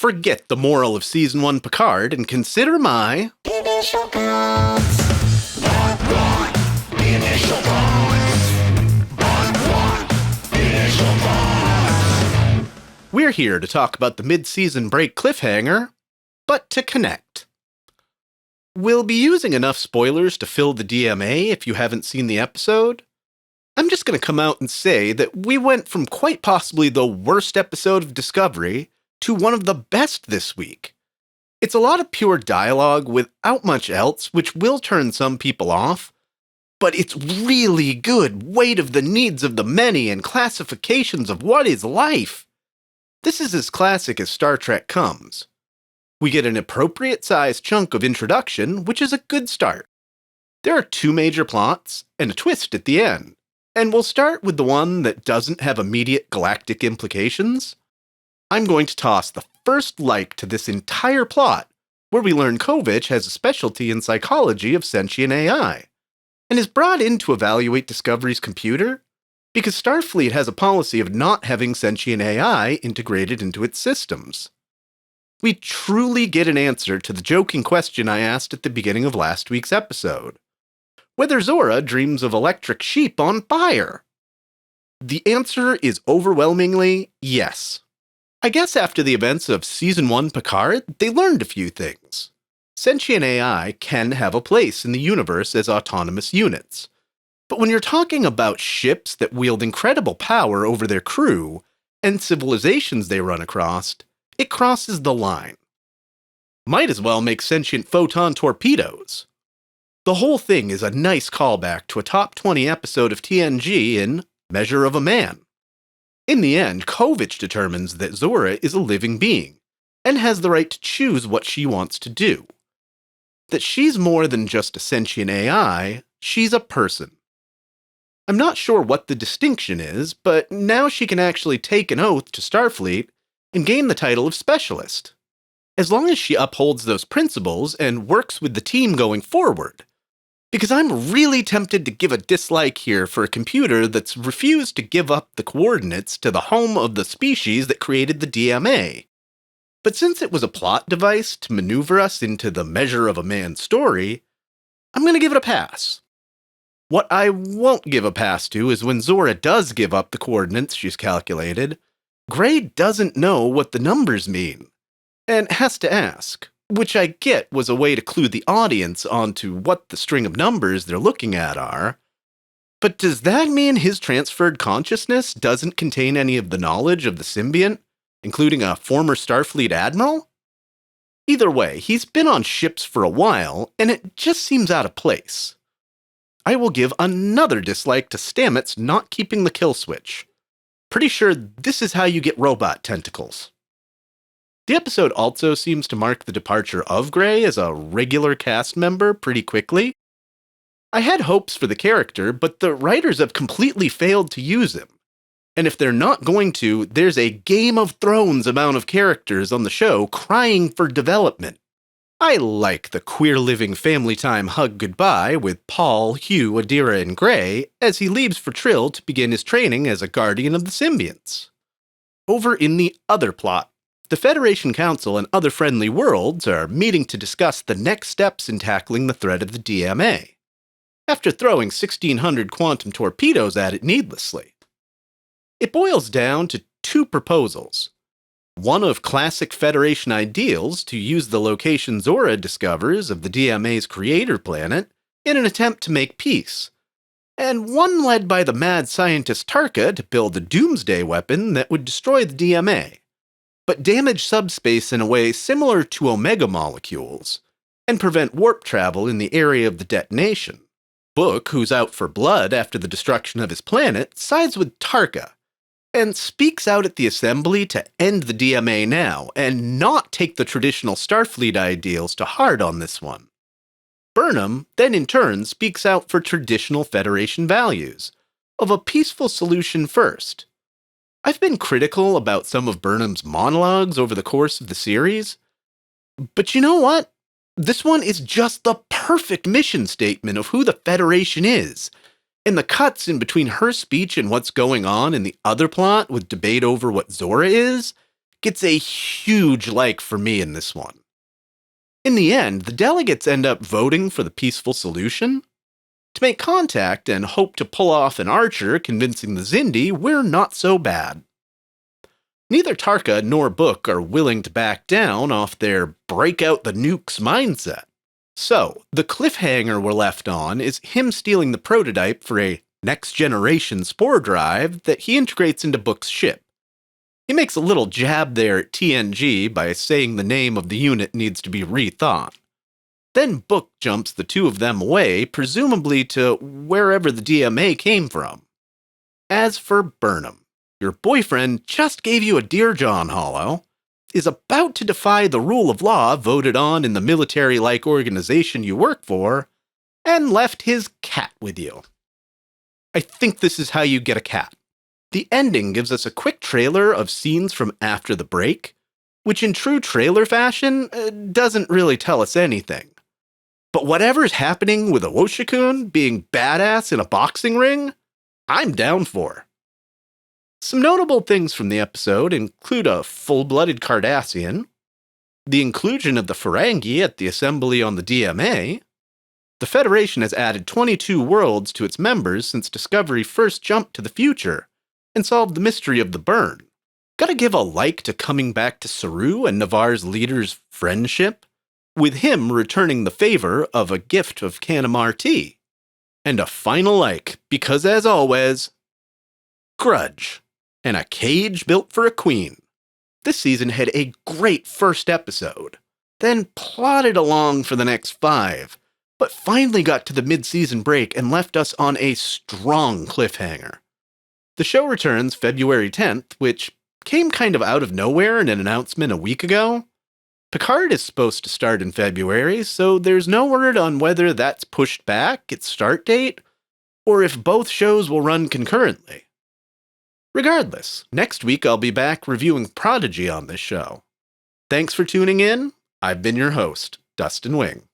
Forget the moral of Season 1 Picard and consider my... Initial thoughts. Initial thoughts. Initial thoughts. We're here to talk about the mid-season break cliffhanger, but to connect. We'll be using enough spoilers to fill the DMA if you haven't seen the episode. I'm just going to come out and say that we went from quite possibly the worst episode of Discovery to one of the best this week. It's a lot of pure dialogue without much else, which will turn some people off, but it's really good weight of the needs of the many and classifications of what is life. This is as classic as Star Trek comes. We get an appropriate-sized chunk of introduction, which is a good start. There are two major plots and a twist at the end, and we'll start with the one that doesn't have immediate galactic implications. I'm going to toss the first like to this entire plot, where we learn Kovich has a specialty in psychology of sentient AI, and is brought in to evaluate Discovery's computer, because Starfleet has a policy of not having sentient AI integrated into its systems. We truly get an answer to the joking question I asked at the beginning of last week's episode, whether Zora dreams of electric sheep on fire. The answer is overwhelmingly yes. I guess after the events of Season 1 Picard, they learned a few things. Sentient AI can have a place in the universe as autonomous units. But when you're talking about ships that wield incredible power over their crew, and civilizations they run across, it crosses the line. Might as well make sentient photon torpedoes. The whole thing is a nice callback to a top 20 episode of TNG in Measure of a Man. In the end, Kovich determines that Zora is a living being, and has the right to choose what she wants to do. That she's more than just a sentient AI, she's a person. I'm not sure what the distinction is, but now she can actually take an oath to Starfleet and gain the title of Specialist. As long as she upholds those principles and works with the team going forward. Because I'm really tempted to give a dislike here for a computer that's refused to give up the coordinates to the home of the species that created the DMA. But since it was a plot device to maneuver us into the Measure of a Man story, I'm going to give it a pass. What I won't give a pass to is when Zora does give up the coordinates she's calculated, Gray doesn't know what the numbers mean, and has to ask. Which I get was a way to clue the audience onto what the string of numbers they're looking at are. But does that mean his transferred consciousness doesn't contain any of the knowledge of the symbiont, including a former Starfleet admiral? Either way, he's been on ships for a while, and it just seems out of place. I will give another dislike to Stamets not keeping the kill switch. Pretty sure this is how you get robot tentacles. The episode also seems to mark the departure of Gray as a regular cast member pretty quickly. I had hopes for the character, but the writers have completely failed to use him. And if they're not going to, there's a Game of Thrones amount of characters on the show crying for development. I like the queer living family time hug goodbye with Paul, Hugh, Adira, and Gray as he leaves for Trill to begin his training as a guardian of the symbionts. Over in the other plot, the Federation Council and other friendly worlds are meeting to discuss the next steps in tackling the threat of the DMA, after throwing 1,600 quantum torpedoes at it needlessly. It boils down to two proposals. One of classic Federation ideals to use the location Zora discovers of the DMA's creator planet in an attempt to make peace, and one led by the mad scientist Tarka to build a doomsday weapon that would destroy the DMA. But damage subspace in a way similar to Omega molecules, and prevent warp travel in the area of the detonation. Book, who's out for blood after the destruction of his planet, sides with Tarka, and speaks out at the assembly to end the DMA now, and not take the traditional Starfleet ideals to heart on this one. Burnham then in turn speaks out for traditional Federation values, of a peaceful solution first. I've been critical about some of Burnham's monologues over the course of the series, but you know what? This one is just the perfect mission statement of who the Federation is, and the cuts in between her speech and what's going on in the other plot with debate over what Zora is gets a huge like for me in this one. In the end, the delegates end up voting for the peaceful solution to make contact and hope to pull off an archer convincing the Zindi we're not so bad. Neither Tarka nor Book are willing to back down off their break out the nukes mindset. So, the cliffhanger we're left on is him stealing the prototype for a next-generation spore drive that he integrates into Book's ship. He makes a little jab there at TNG by saying the name of the unit needs to be rethought. Then Book jumps the two of them away, presumably to wherever the DMA came from. As for Burnham, your boyfriend just gave you a Dear John holo, is about to defy the rule of law voted on in the military-like organization you work for, and left his cat with you. I think this is how you get a cat. The ending gives us a quick trailer of scenes from after the break, which in true trailer fashion doesn't really tell us anything. But whatever's happening with Awoshikun being badass in a boxing ring, I'm down for. Some notable things from the episode include a full-blooded Cardassian, the inclusion of the Ferengi at the assembly on the DMA. The Federation has added 22 worlds to its members since Discovery first jumped to the future and solved the mystery of the burn. Gotta give a like to coming back to Saru and Navarre's leader's friendship, with him returning the favor of a gift of Canamar tea. And a final like, because as always, grudge, and a cage built for a queen. This season had a great first episode, then plodded along for the next 5, but finally got to the mid-season break and left us on a strong cliffhanger. The show returns February 10th, which came kind of out of nowhere in an announcement a week ago. Picard is supposed to start in February, so there's no word on whether that's pushed back its start date, or if both shows will run concurrently. Regardless, next week I'll be back reviewing Prodigy on this show. Thanks for tuning in. I've been your host, Dustin Wing.